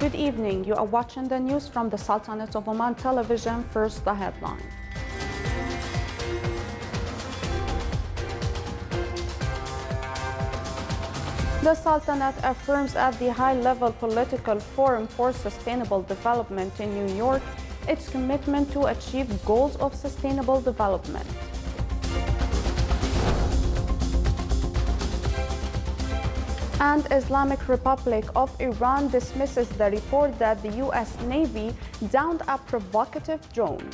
Good evening. You are watching the news from the Sultanate of Oman television. First, the headline. The Sultanate affirms at the high-level political forum for sustainable development in New York its commitment to achieve goals of sustainable development. And Islamic Republic of Iran dismisses the report that the U.S. Navy downed a provocative drone.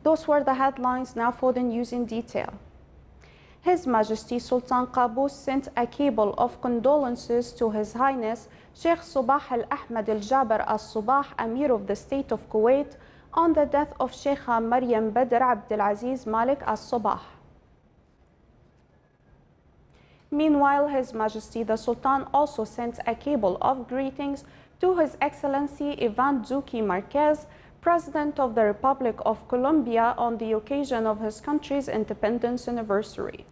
Those were the headlines. Now for the news in detail. His Majesty Sultan Qaboos sent a cable of condolences to His Highness Sheikh Sabah Al-Ahmad Al-Jaber Al-Sabah, Amir of the State of Kuwait, on the death of Sheikha Maryam Badr Abdulaziz Malik Al-Sabah. Meanwhile, His Majesty the Sultan also sent a cable of greetings to His Excellency Ivan Duque Marquez, President of the Republic of Colombia, on the occasion of his country's independence anniversary.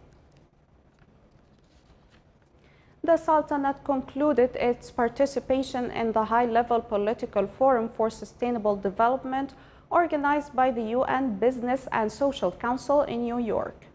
The Sultanate concluded its participation in the high-level political forum for sustainable development organized by the UN Business and Social Council in New York.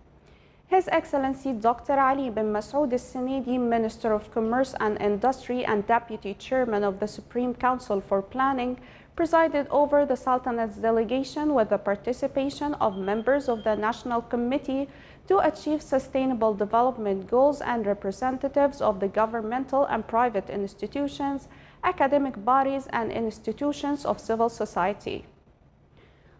His Excellency Dr. Ali bin Masoud Al-Sinidi, Minister of Commerce and Industry and Deputy Chairman of the Supreme Council for Planning, presided over the Sultanate's delegation with the participation of members of the National Committee to Achieve Sustainable Development Goals and representatives of the governmental and private institutions, academic bodies, and institutions of civil society.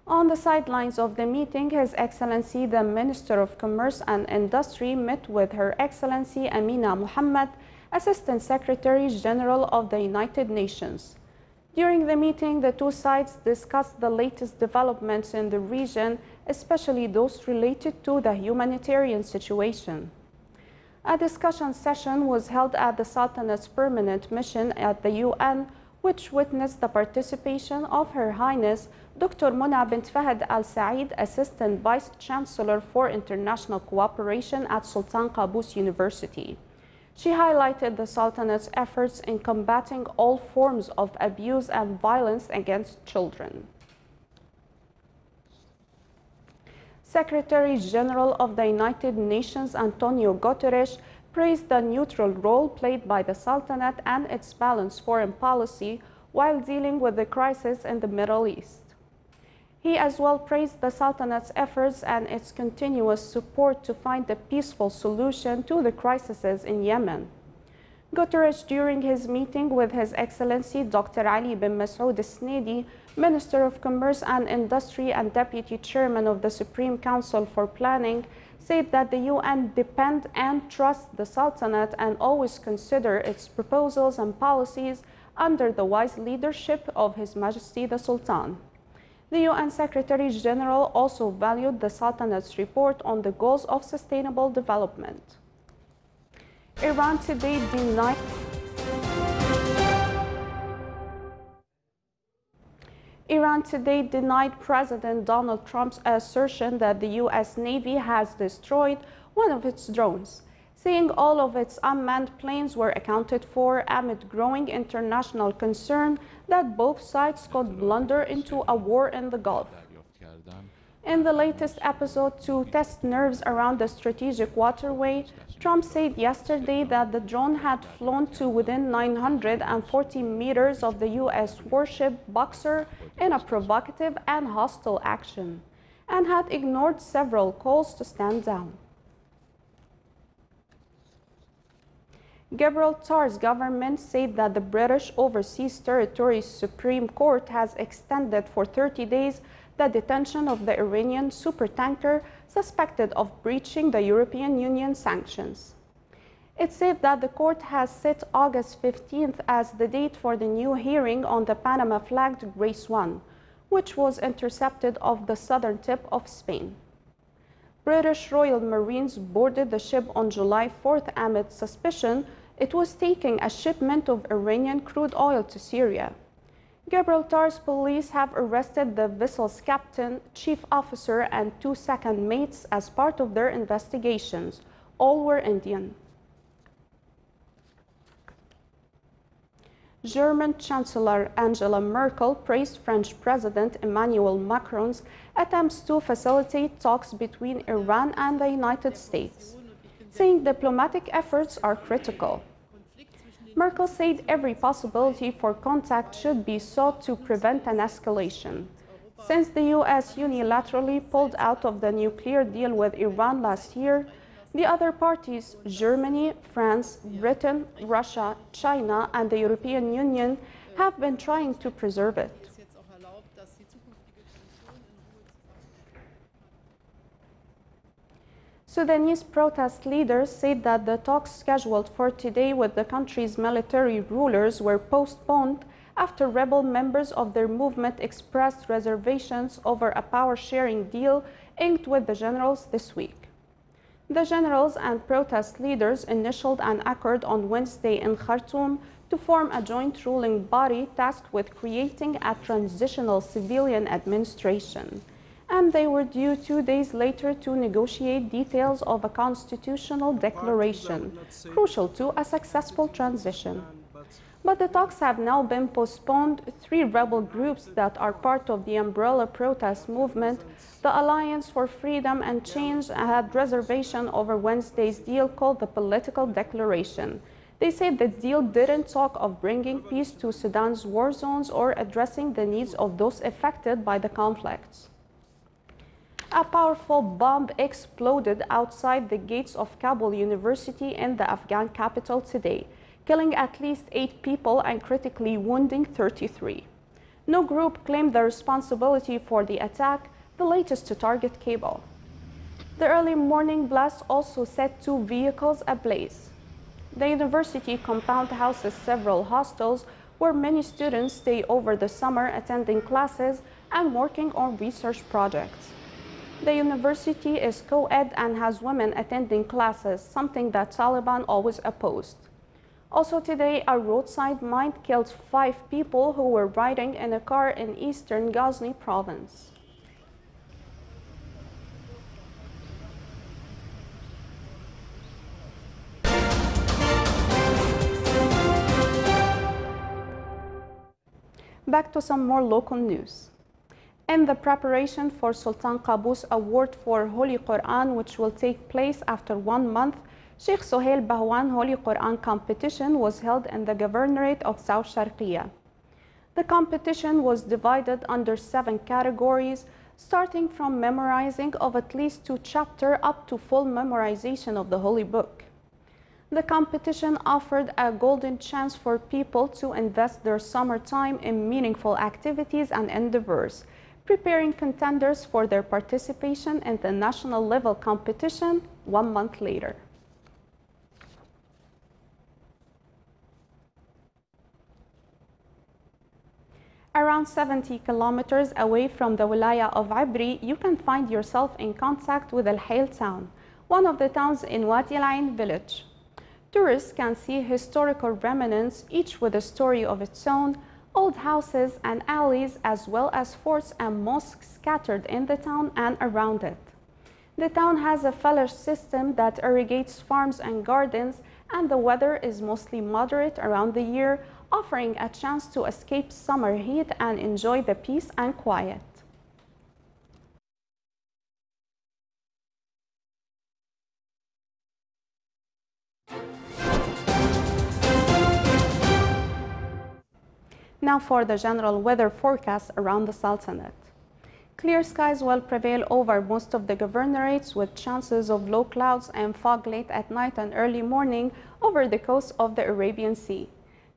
On the sidelines of the meeting, His Excellency the Minister of Commerce and Industry met with Her Excellency Amina Mohammed, Assistant Secretary General of the United Nations. During the meeting, the two sides discussed the latest developments in the region, especially those related to the humanitarian situation. A discussion session was held at the Sultanate's permanent mission at the UN, which witnessed the participation of Her Highness Dr. Mona bint Fahd Al Saeed, Assistant Vice Chancellor for International Cooperation at Sultan Qaboos University. She highlighted the Sultanate's efforts in combating all forms of abuse and violence against children. Secretary General of the United Nations Antonio Guterres praised the neutral role played by the Sultanate and its balanced foreign policy while dealing with the crisis in the Middle East. He as well praised the Sultanate's efforts and its continuous support to find a peaceful solution to the crises in Yemen. Guterres, during his meeting with His Excellency Dr. Ali bin Masoud Al-Sinidi, Minister of Commerce and Industry and Deputy Chairman of the Supreme Council for Planning, said that the UN depend and trust the Sultanate and always consider its proposals and policies under the wise leadership of His Majesty the Sultan. The UN Secretary General also valued the Sultanate's report on the goals of sustainable development. Iran today denied President Donald Trump's assertion that the U.S. Navy has destroyed one of its drones, saying all of its unmanned planes were accounted for amid growing international concern that both sides could blunder into a war in the Gulf. In the latest episode to test nerves around the strategic waterway, Trump said yesterday that the drone had flown to within 940 meters of the U.S. warship Boxer in a provocative and hostile action, and had ignored several calls to stand down. Gibraltar's government said that the British Overseas Territories Supreme Court has extended for 30 days the detention of the Iranian supertanker suspected of breaching the European Union sanctions. It said that the court has set August 15th as the date for the new hearing on the Panama-flagged Grace 1, which was intercepted off the southern tip of Spain. British Royal Marines boarded the ship on July 4th amid suspicion it was taking a shipment of Iranian crude oil to Syria. Gibraltar's police have arrested the vessel's captain, chief officer, and 2 second mates as part of their investigations. All were Indian. German Chancellor Angela Merkel praised French President Emmanuel Macron's attempts to facilitate talks between Iran and the United States, saying diplomatic efforts are critical. Merkel said every possibility for contact should be sought to prevent an escalation. Since the US unilaterally pulled out of the nuclear deal with Iran last year, the other parties, Germany, France, Britain, Russia, China, and the European Union, have been trying to preserve it. Sudanese protest leaders said that the talks scheduled for today with the country's military rulers were postponed after rebel members of their movement expressed reservations over a power-sharing deal inked with the generals this week. The generals and protest leaders initialed an accord on Wednesday in Khartoum to form a joint ruling body tasked with creating a transitional civilian administration, and they were due 2 days later to negotiate details of a constitutional declaration, crucial to a successful transition. But the talks have now been postponed. 3 rebel groups that are part of the umbrella protest movement, the Alliance for Freedom and Change, had reservation over Wednesday's deal called the Political Declaration. They said the deal didn't talk of bringing peace to Sudan's war zones or addressing the needs of those affected by the conflicts. A powerful bomb exploded outside the gates of Kabul University in the Afghan capital today, killing at least 8 people and critically wounding 33. No group claimed the responsibility for the attack, the latest to target Kabul. The early morning blast also set 2 vehicles ablaze. The university compound houses several hostels where many students stay over the summer attending classes and working on research projects. The university is co-ed and has women attending classes, something that Taliban always opposed. Also today, a roadside mine killed 5 people who were riding in a car in eastern Ghazni province. Back to some more local news. In the preparation for Sultan Qaboos Award for Holy Quran, which will take place after 1 month, Sheikh Sohail Bahwan Holy Quran competition was held in the Governorate of South Sharqiya. The competition was divided under 7 categories, starting from memorizing of at least 2 chapters up to full memorization of the Holy Book. The competition offered a golden chance for people to invest their summer time in meaningful activities and endeavors, preparing contenders for their participation in the national level competition 1 month later. Around 70 kilometers away from the wilaya of Abri, you can find yourself in contact with Al Hayl town, one of the towns in Wadi Al Ain village. Tourists can see historical remnants, each with a story of its own, old houses and alleys, as well as forts and mosques scattered in the town and around it. The town has a fellage system that irrigates farms and gardens, and the weather is mostly moderate around the year, offering a chance to escape summer heat and enjoy the peace and quiet. Now for the general weather forecast around the Sultanate. Clear skies will prevail over most of the governorates, with chances of low clouds and fog late at night and early morning over the coast of the Arabian Sea.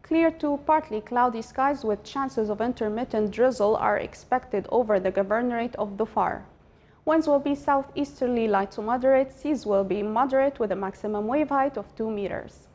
Clear to partly cloudy skies with chances of intermittent drizzle are expected over the governorate of Dhofar. Winds will be southeasterly light to moderate, seas will be moderate with a maximum wave height of 2 meters.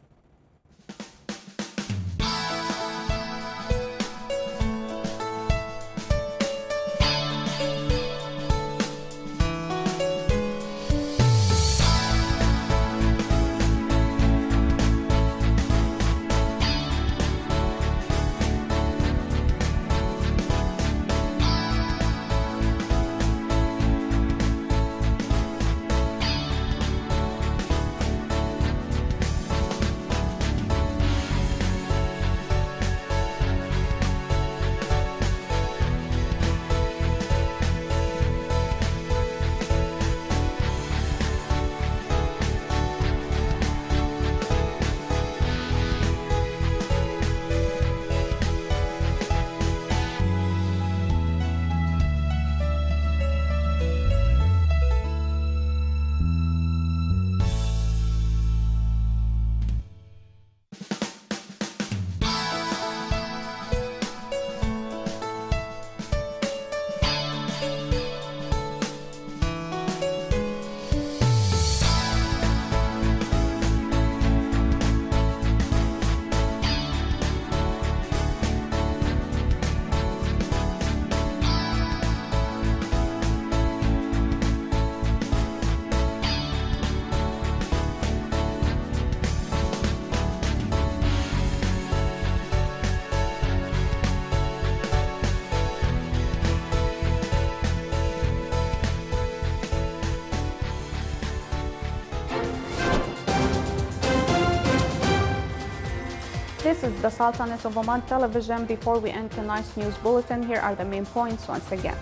This is the Sultanate of Oman television. Before we end tonight's news bulletin, here are the main points once again.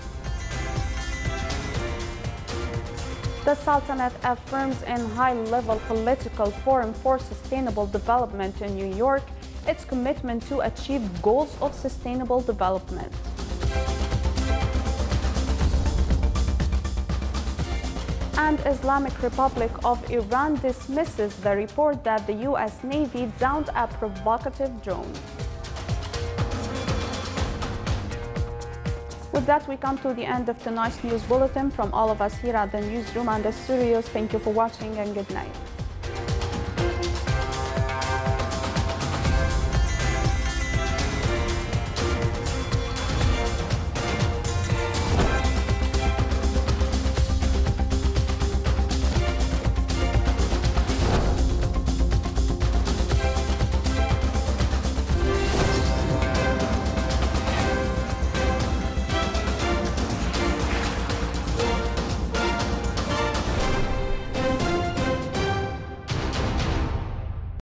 The Sultanate affirms in high-level political forum for sustainable development in New York its commitment to achieve goals of sustainable development. And Islamic Republic of Iran dismisses the report that the U.S. Navy downed a provocative drone. With that, we come to the end of tonight's news bulletin. From all of us here at the newsroom and the studios, thank you for watching and good night.